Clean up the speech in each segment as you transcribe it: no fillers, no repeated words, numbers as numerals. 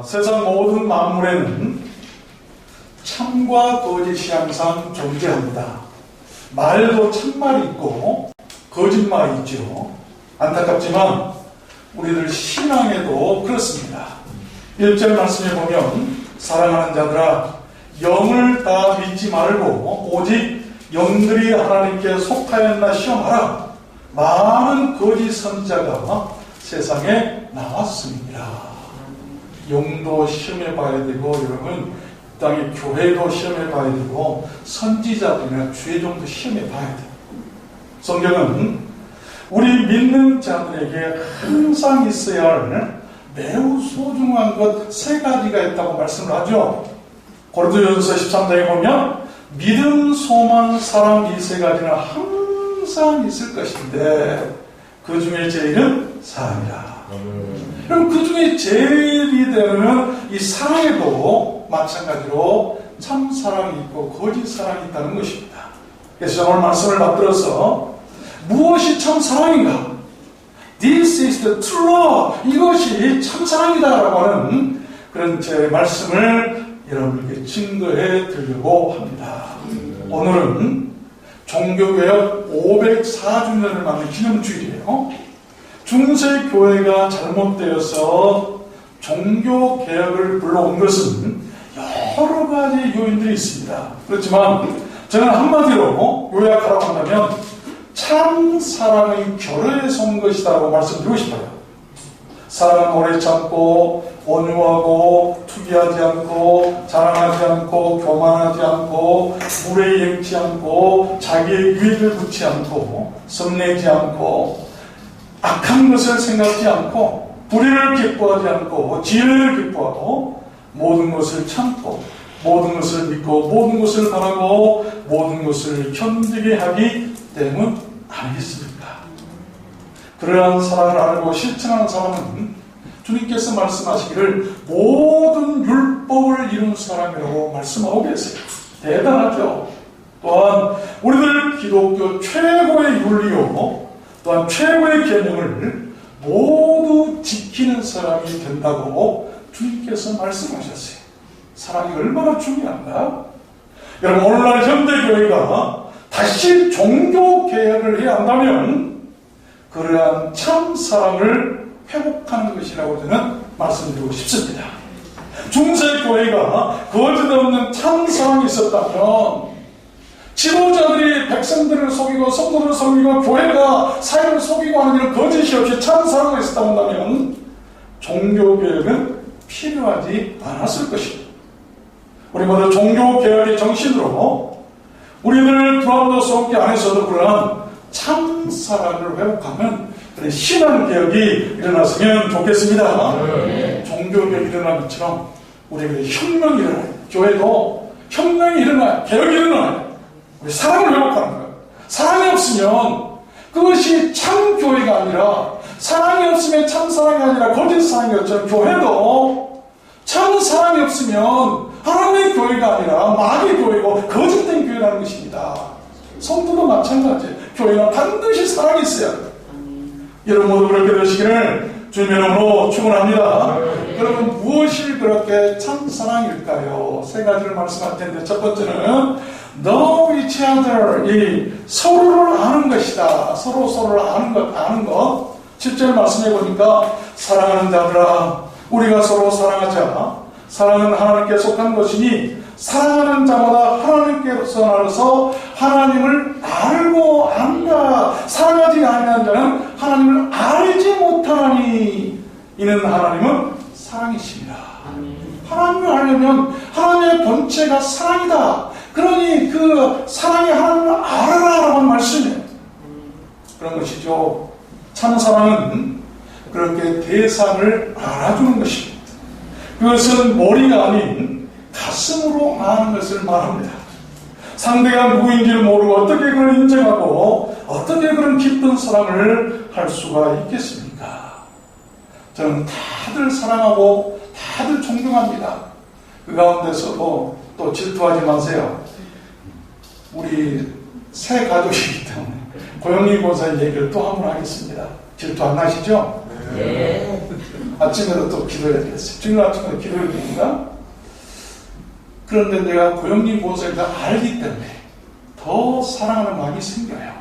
세상 모든 만물에는 참과 거짓이 항상 존재합니다. 말도 참말이 있고 거짓말이 있죠. 안타깝지만 우리들 신앙에도 그렇습니다. 1절 말씀에 보면 사랑하는 자들아 영을 다 믿지 말고 오직 영들이 하나님께 속하였나 시험하라. 많은 거짓 선지자가 세상에 나왔습니다. 영도 시험해 봐야 되고 여러분 이 땅의 교회도 시험해 봐야 되고 선지자들이나 주의종도 시험해 봐야 돼요. 성경은 우리 믿는 자들에게 항상 있어야 할 매우 소중한 것 세 가지가 있다고 말씀을 하죠. 고린도전서 13장에 보면 믿음, 소망, 사랑 이 세 가지는 항상 있을 것인데 그 중에 제일은 사랑이다. 그럼 그 중에 제일이 되는 이 사랑에도 마찬가지로 참 사랑이 있고 거짓 사랑이 있다는 것입니다. 그래서 오늘 말씀을 받들어서 무엇이 참 사랑인가? This is the true love. 이것이 참 사랑이다라고 하는 그런 제 말씀을 여러분에게 증거해 드리려고 합니다. 오늘은 종교개혁 504주년을 맞는 기념주일이에요. 중세교회가 잘못되어서 종교개혁을 불러온 것은 여러 가지 요인들이 있습니다. 그렇지만 저는 한마디로 요약하라고 한다면 참 사랑의 결여에서 온 것이다라고 말씀드리고 싶어요. 사랑은 오래 참고 온유하고 투기하지 않고 자랑하지 않고 교만하지 않고 물에 앵지 않고 자기의 유익을 묻지 않고 썸내지 않고 악한 것을 생각지 않고 불의를 기뻐하지 않고 지혜를 기뻐하고 모든 것을 참고 모든 것을 믿고 모든 것을 바라고 모든 것을 견디게 하기 때문 아니겠습니까? 그러한 사랑을 알고 실천하는 사람은 주님께서 말씀하시기를 모든 율법을 이룬 사람이라고 말씀하고 계세요. 대단하죠? 또한 우리들 기독교 최고의 윤리요 또한 최고의 계명을 모두 지키는 사람이 된다고 주님께서 말씀하셨어요. 사랑이 얼마나 중요한가? 여러분 오늘날 현대교회가 다시 종교개혁을 해야 한다면 그러한 참 사랑을 회복하는 것이라고 저는 말씀드리고 싶습니다. 중세교회가 거짓 없는 참 사랑이 있었다면 지도자들이 백성들을 속이고 성도들을 속이고 교회가 사회를 속이고 하는 일을 거짓이 없이 참 사랑을 있었다고 한다면 종교개혁은 필요하지 않았을 것입니다. 우리 모두 종교개혁의 정신으로 우리들 두란노 속기 안에서도 그러한 참 사랑을 회복하는 그런 신앙개혁이 일어났으면 좋겠습니다. 종교개혁이 일어난 것처럼 우리에게 혁명이 일어나요. 교회도 혁명이 일어나요. 개혁이 일어나요. 우리 사랑을 회복하는 거예요. 사랑이 없으면 그것이 참 교회가 아니라 사랑이 없으면 참 사랑이 아니라 거짓 사랑이었죠. 교회도 참 사랑이 없으면 하나님의 교회가 아니라 마귀 교회고 거짓된 교회라는 것입니다. 성도도 마찬가지예요. 교회는 반드시 사랑이 있어야 돼요. 여러분 모두 그렇게 되시기를 주님의 이름으로 축원합니다. 여러분 무엇이 그렇게 참 사랑일까요? 세 가지를 말씀할 텐데 첫 번째는 know each other, 이 서로를 아는 것이다. 서로를 아는 것. 7절 말씀해 보니까 사랑하는 자들아 우리가 서로 사랑하자. 사랑은 하나님께 속한 것이니 사랑하는 자마다 하나님께서 나서 하나님을 알고 안다. 사랑하지 아니하는 자는 하나님을 알지 못하나니 이는 하나님은 사랑이십니다. 하나님을 알려면 하나님의 본체가 사랑이다. 그러니 그 사랑이 하나님을 알아라라고 하는 말씀이에요. 그런 것이죠. 참 사랑은 그렇게 대상을 알아주는 것입니다. 그것은 머리가 아닌 가슴으로 아는 것을 말합니다. 상대가 누구인지를 모르고 어떻게 그걸 인정하고 어떻게 그런 깊은 사랑을 할 수가 있겠습니까? 저는 다들 사랑하고 다들 존경합니다. 그 가운데서도 또 질투하지 마세요. 우리 새 가족이기 때문에 고영리 권사의 얘기를 또 한 번 하겠습니다. 질투 안 나시죠? 네. 아침에도 또 기도해야 되겠어요. 주일 아침에도 기도해야 됩니다. 그런데 내가 고영님 보호자를 다 알기 때문에 더 사랑하는 마음이 생겨요.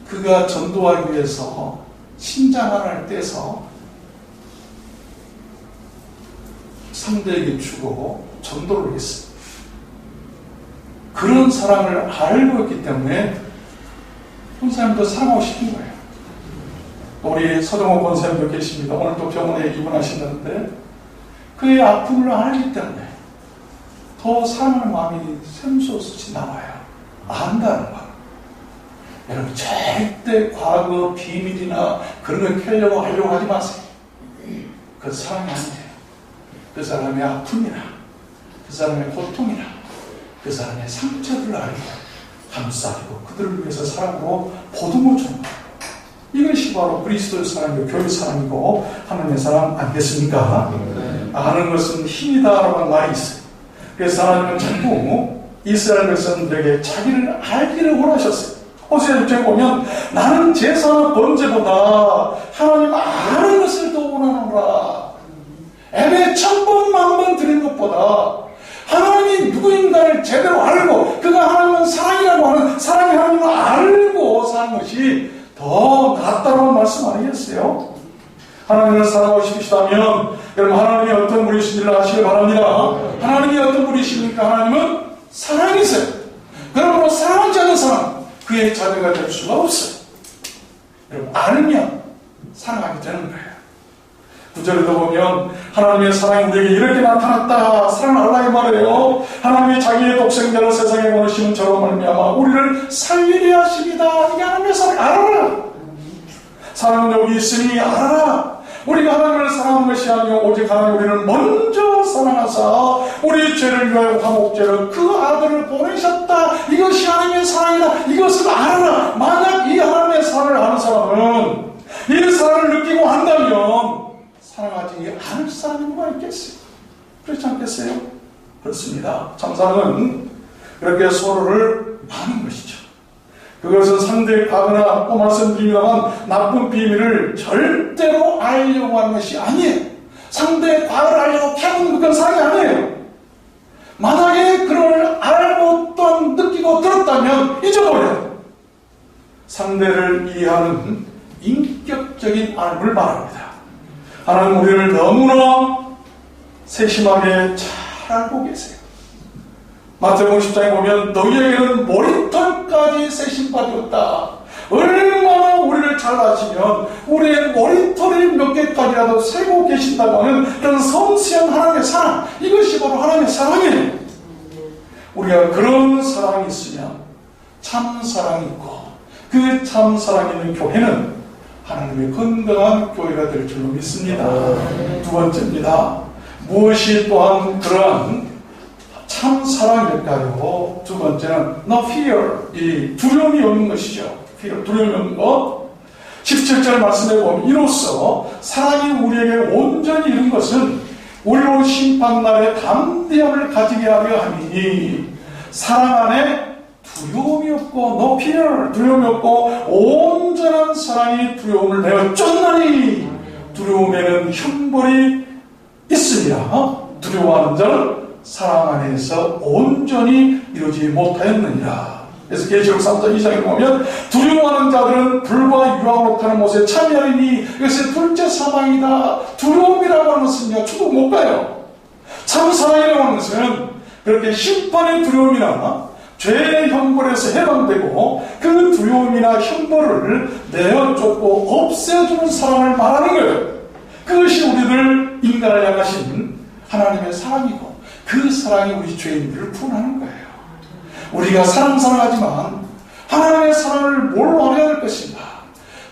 그가 전도하기 위해서 신장 하나를 떼서 상대에게 주고 전도를 했어요. 그런 사랑을 알고 있기 때문에 권사님도 사랑하고 싶은 거예요. 우리 서정호 권사님도 계십니다. 오늘 또 병원에 입원하신다는데 그의 아픔을 알기 때문에 더 사랑하는 마음이 샘솟이 나와요. 안다는 거. 여러분 절대 과거 비밀이나 그런 걸 캐려고 하려고 하지 마세요. 그 사랑이 아니에요. 그 사람의 아픔이나 그 사람의 고통이나 그 사람의 상처들을 알고 감싸고 그들을 위해서 사랑으로 보듬어 주는 거예요. 이것이 바로 그리스도의 사랑이고 교회 사랑이고 하나님의 사랑 아니겠습니까? 아는 것은 힘이다라고 하는 말이 있어요. 그래서 하나님은 자꾸 이스라엘 백성들에게 자기를 알기를 원하셨어요. 호세아 6장에 보면 나는 제사나 번제보다 하나님 아는 것을 더 원하노라. 예배 1000번 만번 드린 것보다 하나님이 누구인가를 제대로 알고 그가 하나님은 사랑이라고 하는 사랑이 하나님을 알고 사는 것이 더 낫다고 말씀 아니겠어요? 하나님을 사랑하고 싶으시다면 여러분 하나님이 어떤 분이신지를 아시길 바랍니다. 하나님이 어떤 분이십니까? 하나님은 사랑이세요. 그러므로 사랑하지 않는 사람 그의 자녀가 될 수가 없어요. 여러분 알면 사랑하게 되는 거예요. 9절에도 보면 하나님의 사랑이 우리에게 이렇게 나타났다. 사랑을 알라 이 말이에요. 하나님이 자기의 독생자를 세상에 보내시는 저로 말미암아 우리를 살리려 하십니다. 이게 하나님의 사랑 알아라. 사랑은 여기 있으니 알아라. 우리가 하나님을 사랑하는 것이 아니요 오직 하나님 우리를 먼저 사랑하사 우리 죄를 위하여 화목제를 그 아들을 보내셨다. 이것이 하나님의 사랑이다. 이것을 알아라. 만약 이 하나님의 사랑을 아는 사람은 이 사랑을 느끼고 한다면 사랑하지 않을 사람이 누가 있겠어요? 그렇지 않겠어요? 그렇습니다. 참사랑은 그렇게 서로를 아는 것이죠. 그것은 상대의 과거나 또 말씀드립니다만 나쁜 비밀을 절대로 알려고 하는 것이 아니에요. 상대의 과거를 알려고 캐는 그건 사랑이 아니에요. 만약에 그걸 알고 또한 느끼고 들었다면 잊어버려요. 상대를 이해하는 인격적인 알을 말합니다. 하나님 우리를 너무나 세심하게 잘 알고 계세요. 마태복음 10장에 보면 너희에게는 머리털까지 세심받았다. 얼마나 우리를 잘 아시면 우리의 머리털이 몇 개까지라도 세고 계신다고 하는 그런 섬세한 하나님의 사랑, 이것이 바로 하나님의 사랑이에요. 우리가 그런 사랑이 있으면 참 사랑이 있고 그 참 사랑이 있는 교회는 하나님의 건강한 교회가 될 줄로 믿습니다. 두 번째입니다. 무엇이 또한 그러한 참 사랑일까요? 두 번째는 no fear, 이 두려움이 없는 것이죠. fear, 두려움이 없는 것. 17절 말씀해 보면 이로써 사랑이 우리에게 온전히 이룬 것은 우리로 심판날에 담대함을 가지게 하려 함이니 사랑 안에 두려움이 없고 no fear, 두려움이 없고 온전한 사랑이 두려움을 내어 쫓나니 두려움에는 형벌이 있으니라. 두려워하는 자는 사랑 안에서 온전히 이루지 못하였느니라. 그래서 계시록 3장 2장에 보면 두려워하는 자들은 불과 유황으로 타는 못에 참여하리니 이것이 둘째 사망이다. 두려움이라고 하는 것은요 천국 못 가요. 참 사랑이라고 하는 것은 그렇게 심판의 두려움이나 죄의 형벌에서 해방되고 그 두려움이나 형벌을 내어 쫓고 없애주는 사랑을 말하는 거예요. 그것이 우리를 인간을 향하신 하나님의 사랑이고 그 사랑이 우리 죄인들을 구원하는 거예요. 우리가 사랑하지만 하나님의 사랑을 뭘로 알아야 될 것인가?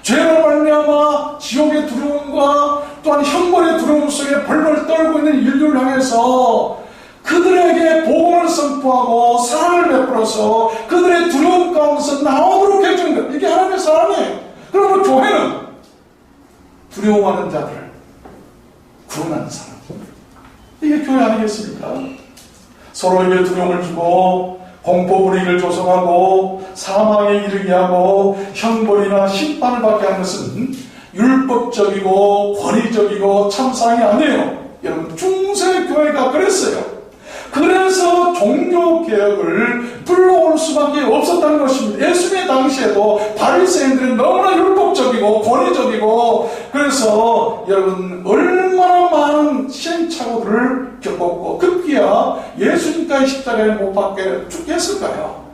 죄로 말미암아 지옥의 두려움과 또한 형벌의 두려움 속에 벌벌 떨고 있는 인류를 향해서 그들에게 복음을 선포하고 사랑을 베풀어서 그들의 두려움 가운데서 나오도록 해주는 것. 이게 하나님의 사랑이에요. 그러면 교회는 두려워하는 자들을 구원하는 사람. 이게 교회 아니겠습니까? 서로에게 두려움을 주고 공포 분위기를 조성하고 사망에 이르게 하고 형벌이나 심판을 받게 하는 것은 율법적이고 권위적이고 참사랑이 아니에요. 여러분, 중세교회가 그랬어요. 그래서 종교개혁을 불러올 수밖에 없었다는 것입니다. 예수님의 당시에도 바리새인들은 너무나 율법적이고 권위적이고, 그래서 여러분 얼마나 많은 시행착오들을 겪었고 급기야 예수님까지 십자가에 못 박혀 죽겠을까요?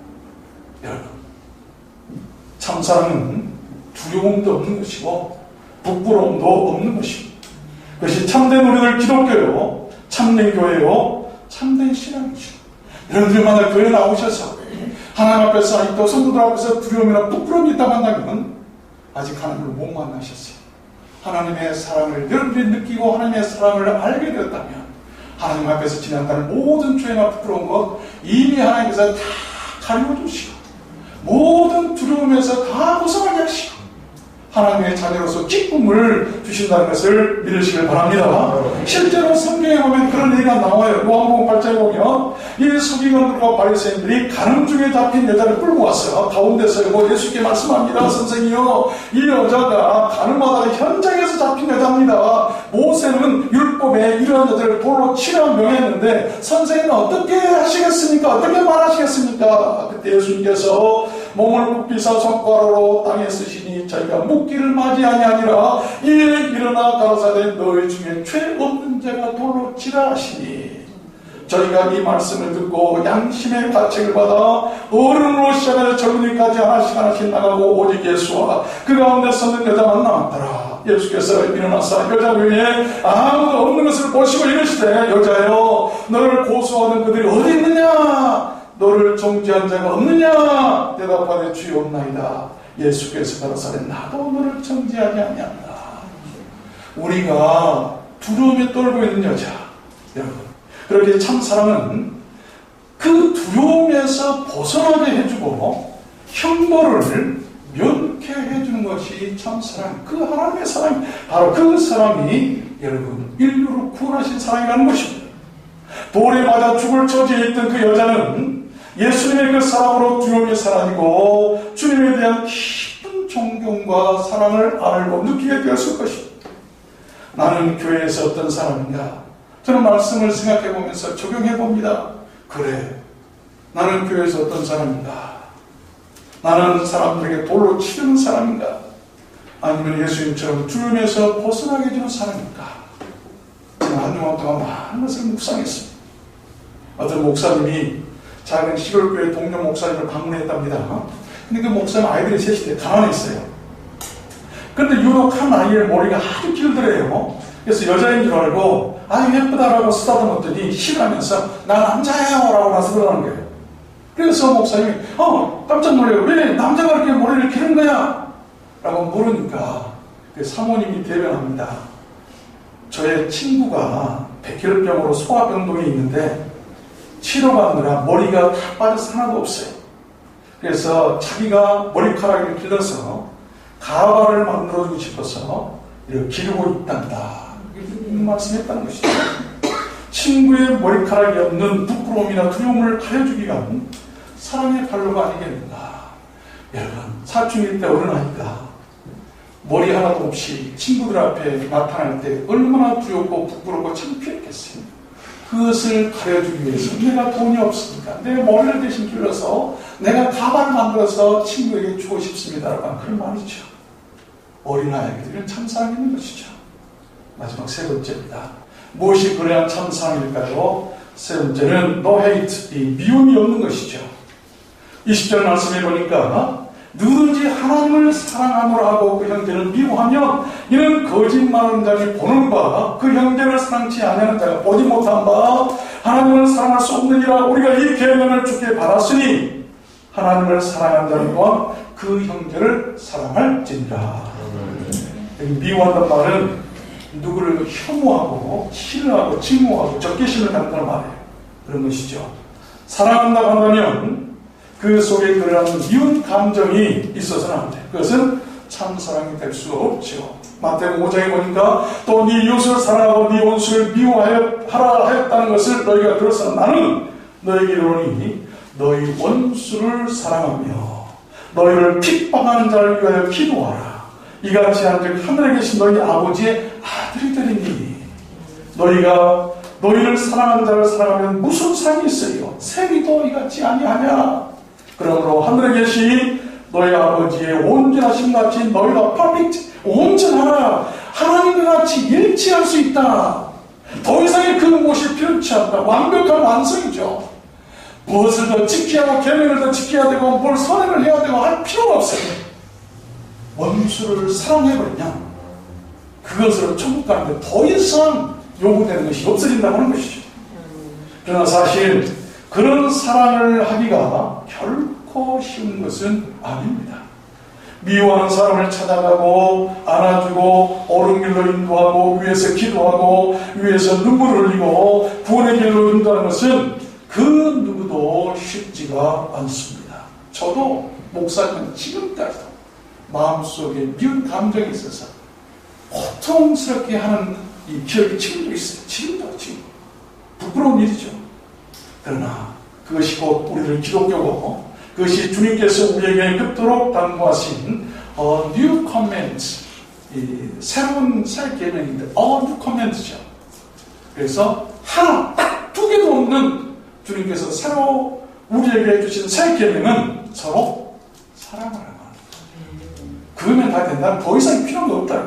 여러분, 참사랑은 두려움도 없는 것이고 부끄러움도 없는 것입니다. 그것이 참된 우리들 기독교요, 참된 교회요, 참된 신앙이죠. 여러분들마다 교회 나오셔서 하나님 앞에서 아직도 성도들 앞에서 두려움이나 부끄러움이 있다고 한다면 아직 하나님을 못 만나셨어요. 하나님의 사랑을 여러분들이 느끼고 하나님의 사랑을 알게 되었다면 하나님 앞에서 지난다는 모든 죄나 부끄러운 것 이미 하나님께서 다 가려주시고 모든 두려움에서 다 벗어나게 하시고 하나님의 자녀로서 기쁨을 주신다는 것을 믿으시길 바랍니다. 실제로 성경에 보면 그런 얘기가 나와요. 요한복음 8장에 보면 이 서기관들과 바리새인들이 가늠 중에 잡힌 여자를 끌고 왔어요. 가운데서 예수께 말씀합니다. 선생이요, 이 여자가 가늠하다가 현장에서 잡힌 여자입니다. 모세는 율법에 이러한 여자를 돌로 치라 명했는데 선생님은 어떻게 하시겠습니까? 어떻게 말하시겠습니까? 그때 예수님께서 몸을 굽히사 손가락으로 땅에 쓰시니 저희가 묻기를 맞이하니 아니라 이에 일어나 가라사대 너희 중에 죄 없는 자가 돌로 치라 하시니, 저희가 이 말씀을 듣고 양심의 가책을 받아 어른으로 시작하여 젊은이까지 하나씩 나가고 오직 예수와 그 가운데 서는 여자만 남았더라. 예수께서 일어나사 여자 위에 아무도 없는 것을 보시고 이르시되 여자여, 너를 고소하는 그들이 어디 있느냐? 너를 정죄한 자가 없느냐? 대답하되 주여 없나이다. 예수께서 가라사대 나도 너를 정죄하지 아니한다. 우리가 두려움에 떨고 있는 여자, 여러분, 그렇게 참사랑은 그 두려움에서 벗어나게 해주고 형벌을 면케 해주는 것이 참사랑, 그 하나님의 사랑, 바로 그 사랑이 여러분 인류를 구원하신 사랑이라는 것입니다. 돌에 맞아 죽을 처지에 있던 그 여자는 예수님의 그 사랑으로 두려움이 사라지고 주님에 대한 깊은 존경과 사랑을 알고 느끼게 되었을 것입니다. 나는 교회에서 어떤 사람인가? 저는 말씀을 생각해 보면서 적용해 봅니다. 그래, 나는 교회에서 어떤 사람인가? 나는 사람들에게 돌로 치르는 사람인가? 아니면 예수님처럼 두려움에서 벗어나게 해주는 사람인가? 저는 한 주간 동안 많은 것을 묵상했습니다. 어떤 목사님이 작은 시골교회 동료 목사님을 방문했답니다. 근데 그 목사님 아이들이 셋인데 가만히 있어요. 그런데 유독 한 아이의 머리가 아주 길더래요. 그래서 여자인 줄 알고 아주 예쁘다라고 쓰다듬었더니 싫어하면서 나 남자예요 라고 나서 그러는 거예요. 그래서 목사님이 깜짝 놀래요. 왜 남자가 이렇게 머리를 기른 거야? 라고 물으니까 그 사모님이 대변합니다. 저의 친구가 백혈병으로 소화병동에 있는데 치료받느라 머리가 다 빠져서 하나도 없어요. 그래서 자기가 머리카락을 길러서 가발을 만들어주고 싶어서 이렇게 기르고 있단다. 이런 말씀했다는 것이죠. 친구의 머리카락이 없는 부끄러움이나 두려움을 가려주기 위한 사랑의 발로가 아니겠는가. 여러분, 사춘기 때 어른아이가 머리 하나도 없이 친구들 앞에 나타날 때 얼마나 두렵고 부끄럽고 창피했겠어요. 그것을 가려주기 위해서 내가 돈이 없으니까 내 머리를 대신 길러서 내가 가발을 만들어서 친구에게 주고 싶습니다라고 그런 말이죠. 어린아이들은 참사랑이 있는 것이죠. 마지막 세 번째입니다. 무엇이 그래야 참사랑일까요? 세 번째는 no hate, 이 미움이 없는 것이죠. 20절 말씀해 보니까 누구든지 하나님을 사랑하노라 하고 그 형제를 미워하면 이는 거짓말하는 자니 보는 바 그 형제를 사랑치 아니하는 자가 보지 못한 바 하나님을 사랑할 수 없느니라. 우리가 이 계명을 주께 받았으니 하나님을 사랑하는 자는 또한 그 형제를 사랑할지니라. 미워한다는 말은 누구를 혐오하고 싫어하고 증오하고 적개심을 갖는다는 말이에요. 그런 것이죠. 사랑한다고 한다면 그 속에 그러한 미운 감정이 있어서는 안 돼요. 그것은 참사랑이 될 수 없죠. 마태복음 5장에 보니까 또 네 이웃을 사랑하고 네 원수를 미워하라 하였다는 것을 너희가 들었으나 나는 너희에게 이르노니 너희 원수를 사랑하며 너희를 핍박하는 자를 위하여 기도하라. 이같이 한즉 하늘에 계신 너희 아버지의 아들이 되리니 너희가 너희를 사랑하는 자를 사랑하면 무슨 상이 있어요? 세리도 이같이 아니하냐? 그러므로 하늘에 계신 너희 아버지의 온전하심 같이 너희가 퍼펙트 온전하라. 하나님과 같이 일치할 수 있다. 더 이상의 그 무엇이 필요치 않다. 완벽한 완성이죠. 무엇을 더 지켜야 하고 계명을 더 지켜야 되고 뭘 선행을 해야 되고 할 필요가 없어요. 원수를 사랑해버리냐 그것으로 천국 가는데 더 이상 요구되는 것이 없어진다고 하는 것이죠. 그러나 사실 그런 사랑을 하기가 결코 쉬운 것은 아닙니다. 미워하는 사람을 찾아가고 안아주고 옳은 길로 인도하고 위에서 기도하고 위에서 눈물을 흘리고 구원의 길로 인도하는 것은 그 누구도 쉽지가 않습니다. 저도 목사님은 지금까지도 마음속에 미운 감정이 있어서 고통스럽게 하는 이 기억이 지금도 있어요. 지금 부끄러운 일이죠. 그러나 그것이 곧 우리를 기독교고 그것이 주님께서 우리에게 그토록 당부하신 New Command, 새로운 새 계명인데 New Command죠. 그래서 하나 딱 두 개도 없는 주님께서 새로 우리에게 주신 새 계명은 서로 사랑하라는 거예요. 그러면 다 된다. 더 이상 필요한 거 없다.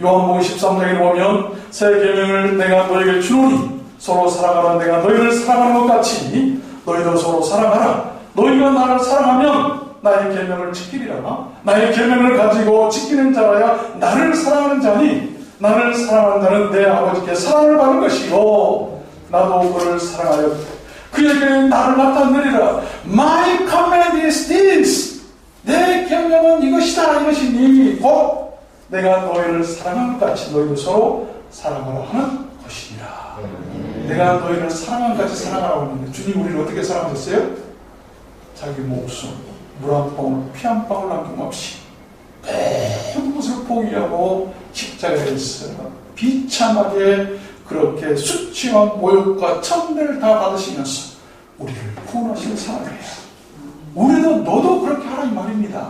요한복음 13장에 보면 새 계명을 내가 너에게 주노니 서로 사랑하라. 내가 너희를 사랑하는 것 같이 너희도 서로 사랑하라. 너희가 나를 사랑하면 나의 계명을 지키리라. 나의 계명을 가지고 지키는 자라야 나를 사랑하는 자니 나를 사랑하는 자는 내 아버지께 사랑을 받는 것이요 나도 그를 사랑하여 그에게 나를 나타내리라. My command is this. 내 계명은 이것이다. 이것이니 곧 내가 너희를 사랑한 것 같이 너희도 서로 사랑하라 하는 것이니라. 내가 너희를 사랑한 것 같이 사랑하라고 했는데 주님 우리를 어떻게 사랑하셨어요? 자기 목숨, 물 한 방울, 피 한 방울 남김없이 모든 것을 포기하고 십자가에서 비참하게 그렇게 수치와 모욕과 천대를 다 받으시면서 우리를 구원하시는 사람이에요. 우리도 너도 그렇게 하라 이 말입니다.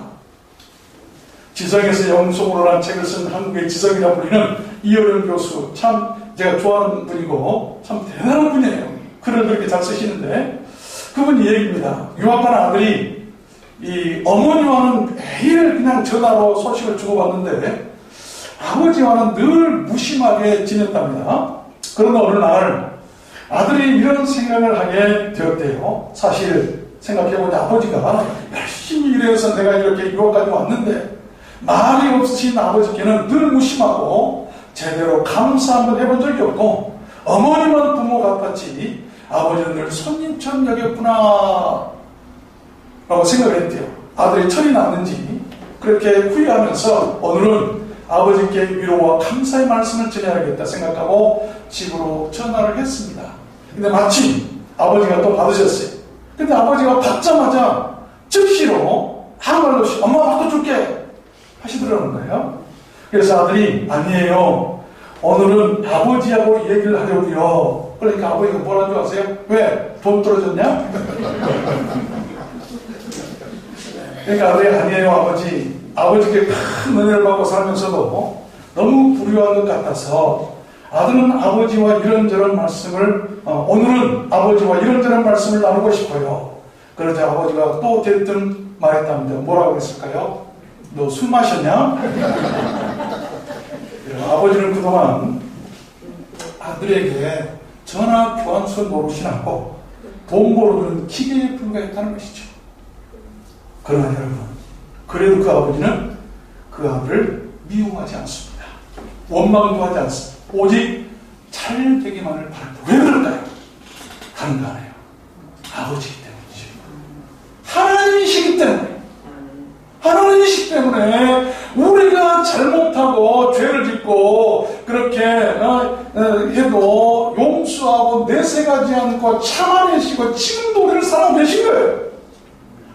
지성에서 영성으로라는 책을 쓴 한국의 지성이라 불리는 이어른 교수 참 제가 좋아하는 분이고 참 대단한 분이에요. 글을 그렇게 잘 쓰시는데 그분이 이 얘기입니다. 유학 간 아들이 이 어머니와는 매일 그냥 전화로 소식을 주고받는데 아버지와는 늘 무심하게 지냈답니다. 그러나 어느 날 아들이 이런 생각을 하게 되었대요. 사실 생각해보자 아버지가 열심히 일해서 내가 이렇게 유학까지 왔는데 말이 없으신 아버지께는 늘 무심하고 제대로 감사 한번 해본 적이 없고 어머니만 부모 같았지 아버지는 늘 손님처럼 여겼구나 라고 생각을 했대요. 아들이 철이 났는지 그렇게 후회하면서 오늘은 아버지께 위로와 감사의 말씀을 전해야겠다 생각하고 집으로 전화를 했습니다. 근데 마침 아버지가 또 받으셨어요. 근데 아버지가 받자마자 즉시로 아무 말 없이 엄마 바꿔줄게 하시더라는 거예요. 그래서 아들이 아니에요. 오늘은 아버지하고 얘기를 하려고요. 그러니까 아버지가 뭐라는 줄 아세요? 왜? 돈 떨어졌냐? 그러니까 아들이 아니에요 아버지. 아버지께 큰 은혜를 받고 살면서도 너무 불효한 것 같아서 아들은 아버지와 이런저런 말씀을 오늘은 아버지와 이런저런 말씀을 나누고 싶어요. 그러자 아버지가 또 대뜸 말했답니다. 뭐라고 했을까요? 너 술 마셨냐? 아버지는 그동안 아들에게 전화 교환소 노릇이 나고 돈 벌어주는 기계에 불과했다는 것이죠. 그러나 여러분 그래도 그 아버지는 그 아들을 미워하지 않습니다. 원망도 하지 않습니다. 오직 잘 되기만을 바랍니다. 왜 그럴까요? 간단해요. 아버지이기 때문이죠. 하나님이시기 때문에 하나님이시기 때문에 우리가 잘못하고 죄를 짓고 그렇게 해도 용서하고 내색하지 않고 참아내시고 지금도 우리를 사랑하신 거예요.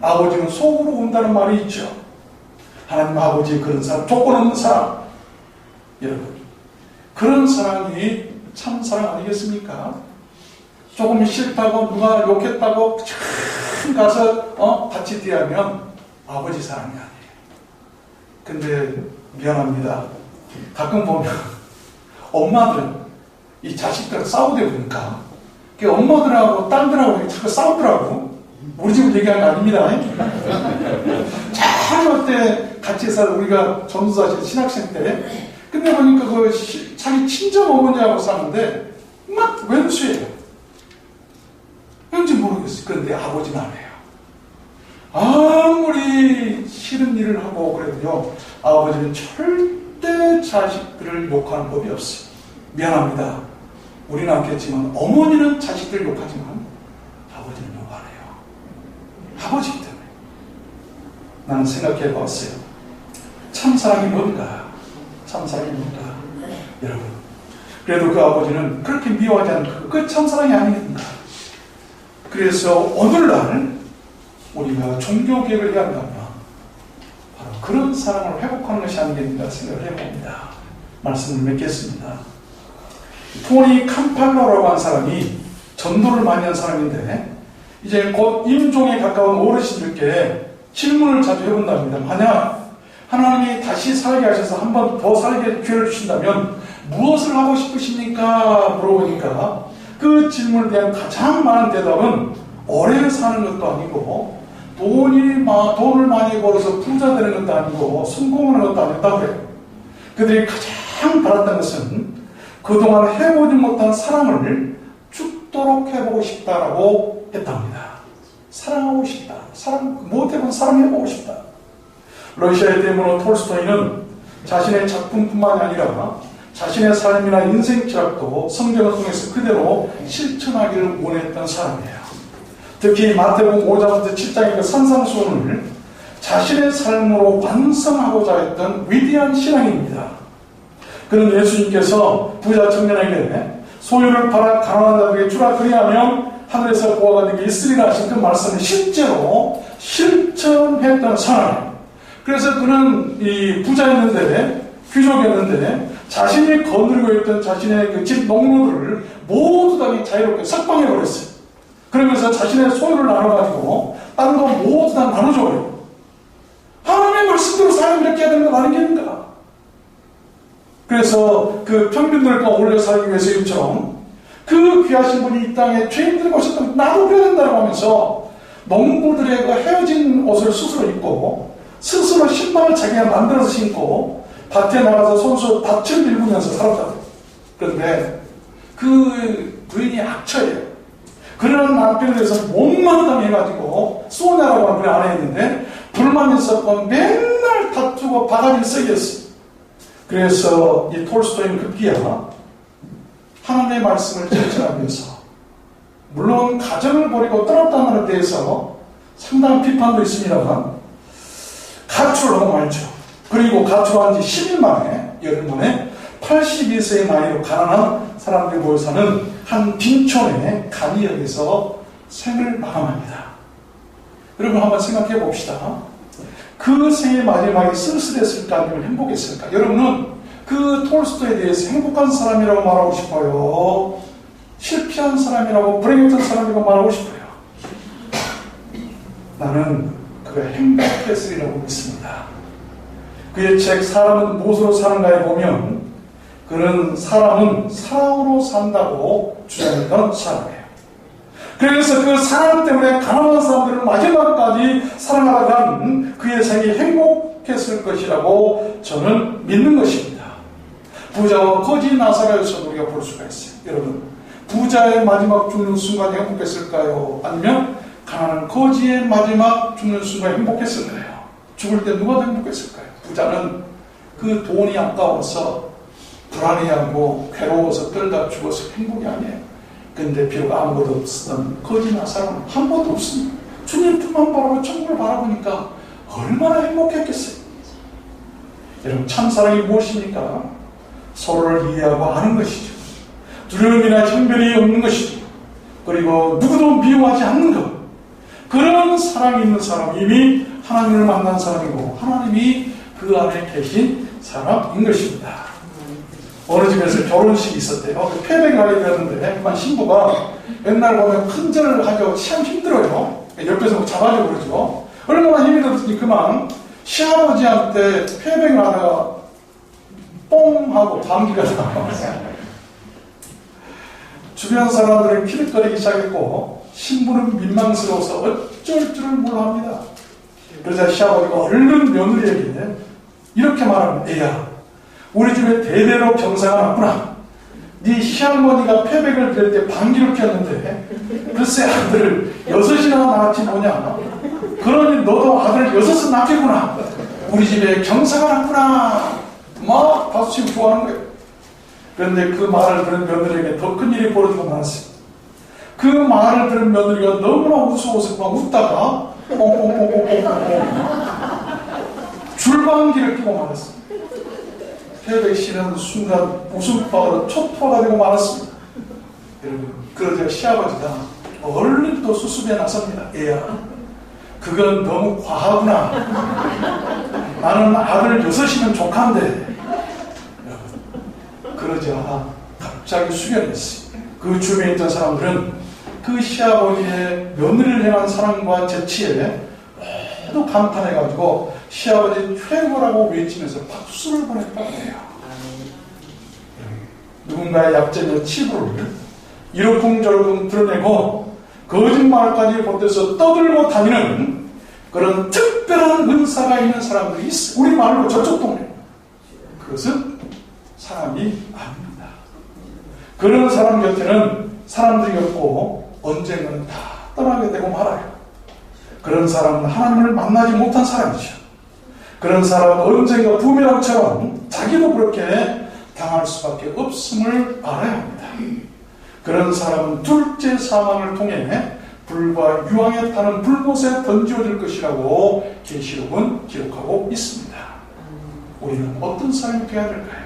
아버지는 속으로 온다는 말이 있죠. 하나님 아버지의 그런 사랑, 조건 없는 사랑. 여러분 그런 사랑이 참 사랑 아니겠습니까? 조금 싫다고 누가 욕했다고 가서 같이 대하면 아버지 사랑이 아니에요. 근데 미안합니다. 가끔 보면 엄마들은 이 자식들 싸우다 보니까 엄마들하고 딸들하고 자꾸 싸우더라고. 우리 집을 얘기하는 거 아닙니다. 잘 때 같이 우리가 전도사실 신학생 때 근데 보니까 자기 친정 어머니하고 사는데 막 왼수예요. 왠지 모르겠어요. 그런데 아버지는 안 해요. 아무리 싫은 일을 하고 그래도요, 아버지는 절대 자식들을 욕하는 법이 없어요. 미안합니다. 우리는 않겠지만 어머니는 자식들을 욕하지만 아버지는 욕 안 해요. 아버지기 때문에. 나는 생각해 봤어요. 참사랑이 뭔가? 참사랑이 뭔가? 여러분, 그래도 그 아버지는 그렇게 미워하지 않고 그 참사랑이 아니겠는가? 그래서 오늘날 우리가 종교개혁을 해야 한다면 바로 그런 사랑을 회복하는 것이 아니겠는가 생각을 해봅니다. 말씀을 맺겠습니다. 토니 캄팔로라고 한 사람이 전도를 많이 한 사람인데 이제 곧 임종에 가까운 어르신들께 질문을 자주 해본답니다. 만약 하나님이 다시 살게 하셔서 한 번 더 살게 기회를 주신다면 무엇을 하고 싶으십니까? 물어보니까 그 질문에 대한 가장 많은 대답은 오래 사는 것도 아니고 돈을 많이 벌어서 부자 되는 것도 아니고 성공하는 것도 아니었다고 그래요. 그들이 가장 바랐던 것은 그동안 해보지 못한 사랑을 죽도록 해보고 싶다라고 했답니다. 사랑하고 싶다. 못해본 사랑해보고 싶다. 러시아의 대문호 톨스토이는 자신의 작품뿐만이 아니라 자신의 삶이나 인생 철학도 성경을 통해서 그대로 실천하기를 원했던 사람이에요. 특히 마태복음 5장부터 7장의 그 산상수훈을 자신의 삶으로 완성하고자 했던 위대한 신앙입니다. 그는 예수님께서 부자 청년에게 소유를 팔아 가난한 자들에게 주라 그리하면 하늘에서 보화가 되게 있으리라 하신 그 말씀을 실제로 실천했던 사람이에요. 그래서 그는 이 부자였는데 귀족이었는데 자신이 거느리고 있던 자신의 그 집 농로들을 모두 다 자유롭게 석방해버렸어요. 그러면서 자신의 소유를 나눠가지고 다른 거 모두 다 나눠줘요. 하나님의 말씀대로 살면 이렇게 해야 되는 건 아니겠는가? 그래서 그 평민들과 어울려 살기 위해서 이처럼 그 귀하신 분이 이 땅에 죄인들과 오셨던 나도 그래야 된다고 하면서 농부들의 그 헤어진 옷을 스스로 입고 스스로 신발을 자기가 만들어서 신고 밭에 나가서 손수 밭을 일구면서 살았다. 그런데 그 부인이 악처예요. 그런 남편에 대해서 못마땅해가지고 소냐라고 하는 분이 아내였는데 불만이 있었고 맨날 다투고 바가지를 세게 했어요. 그래서 이 톨스토이는 급기야 하나님의 말씀을 실천하기 위해서 물론 가정을 버리고 떠났다는 것에 대해서 상당한 비판도 있습니다만 가출을 너무 많죠. 그리고 가출한 지 10일 만에 열흘 만에 82세의 나이로 가난한 사람들이 모여 사는 한 빈촌의 간이역에서 생을 마감합니다. 여러분 한번 생각해 봅시다. 그 생의 마지막이 쓸쓸했을까 아니면 행복했을까? 여러분은 그 톨스토이에 대해서 행복한 사람이라고 말하고 싶어요? 실패한 사람이라고 불행했던 사람이라고 말하고 싶어요? 나는 그가 행복했으리라고 믿습니다. 그의 책 사람은 무엇으로 사는가에 보면 그는 사람은 사랑으로 산다고 주장했던 사람이에요. 그래서 그 사랑 때문에 가난한 사람들을 마지막까지 사랑하다간 그의 생이 행복했을 것이라고 저는 믿는 것입니다. 부자와 거지 나사로에서 우리가 볼 수가 있어요. 여러분, 부자의 마지막 죽는 순간이 행복했을까요? 아니면 가난한 거지의 마지막 죽는 순간이 행복했을까요? 죽을 때 누가 더 행복했을까요? 부자는 그 돈이 아까워서 불안해하고 괴로워서 떨다 죽어서 행복이 아니에요. 근데 비록 아무것도 없었던 거지 나사로는 한 번도 없습니다. 주님 품만 바라고 천국을 바라보니까 얼마나 행복했겠어요. 여러분, 참사랑이 무엇입니까? 서로를 이해하고 아는 것이죠. 두려움이나 형별이 없는 것이죠. 그리고 누구도 미워하지 않는 것. 그런 사랑이 있는 사람, 이미 하나님을 만난 사람이고 하나님이 그 안에 계신 사람인 것입니다. 어느 집에서 결혼식이 있었대요. 패백이 가게 되었는데 그만 신부가 맨날 보면 큰절을 하죠. 참 힘들어요. 옆에서 잡아주고 그러죠. 얼마나 힘이 들었으니 그만 시아버지한테 폐병을 하다가 뽕 하고 감기가 나왔어요. 주변 사람들은 키득거리기 시작했고 신부는 민망스러워서 어쩔 줄을 몰라합니다. 그러자 시아버지가 얼른 며느리에게 이렇게 말합니다. 애야, 우리 집에 대대로 경사가 났구나. 네 시할머니가 패백을 들을 때 방귀를 뀌었는데 글쎄 아들을 6이나 낳았지 뭐냐. 그러니 너도 아들 6을 낳겠구나. 우리 집에 경사가 났구나. 막 박수치고 좋아하는 거예요. 그런데 그 말을 들은 며느리에게 더 큰 일이 벌어지고 말았습니다. 그 말을 들은 며느리가 너무나 무서워서 막 웃다가 줄방귀를 끼고 말았습니다. 패백 씨는 순간 웃음바로 초토화가 되고 말았습니다. 여러분, 그러자 시아버지가 얼른 또 수습에 나섭니다. 애야, 그건 너무 과하구나. 나는 아들 6이면 족한데. 그러자 갑자기 숙연했어요. 그 주변에 있던 사람들은 그 시아버지의 며느리를 향한 사랑과 재치에 모두 감탄해가지고 시아버지 최고라고 외치면서 박수를 보냈다고 해요. 누군가의 약점의 치부를 이러쿵저러쿵 드러내고 거짓말까지 보태서 떠들고 다니는 그런 특별한 은사가 있는 사람들이 있어요. 우리 말로 저쪽 동네. 그것은 사람이 아닙니다. 그런 사람 곁에는 사람들이 없고 언젠가는 다 떠나게 되고 말아요. 그런 사람은 하나님을 만나지 못한 사람이죠. 그런 사람은 언젠가 부메랑처럼 자기도 그렇게 당할 수밖에 없음을 알아야 합니다. 그런 사람은 둘째 사망을 통해 불과 유황에 타는 불못에 던져질 것이라고 계시록은 기록하고 있습니다. 우리는 어떤 사람이 되어야 될까요?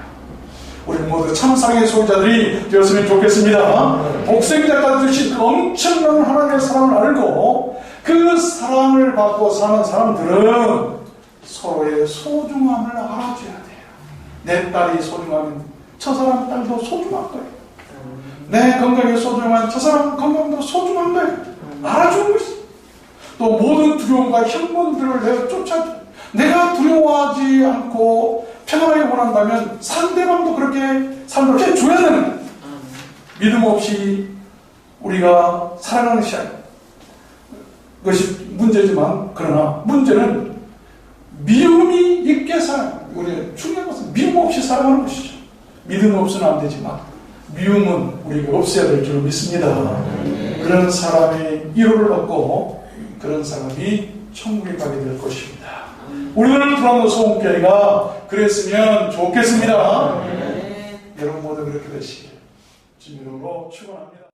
우리 모두 참사랑의 소유자들이 되었으면 좋겠습니다. 독생자가 주신 그 엄청난 하나님의 사랑을 알고 그 사랑을 받고 사는 사람들은 서로의 소중함을 알아줘야 돼요. 내 딸이 소중하면 저 사람 딸도 소중한 거예요. 내 건강이 소중한 저 사람 건강도 소중한 거예요. 알아주는 것이. 또 모든 두려움과 혐문들을 내가 쫓아줘. 내가 두려워하지 않고 편안하게 원한다면 상대방도 그렇게 삶을 해줘야 되는 거예요. 믿음 없이 우리가 살아가는 것이 문제지만, 그러나 문제는 미움이 있게 우리 중요한 것은 미움 없이 살아가는 것이죠. 믿음 없이는 안 되지만 미움은 우리가 없애야 될 줄 믿습니다. 그런 사람의 위로를 얻고 그런 사람이 천국에 가게 될 것입니다. 우리를 불안한 소원교회가 그랬으면 좋겠습니다. 여러분 모두 그렇게 되시길 주님으로 축원합니다.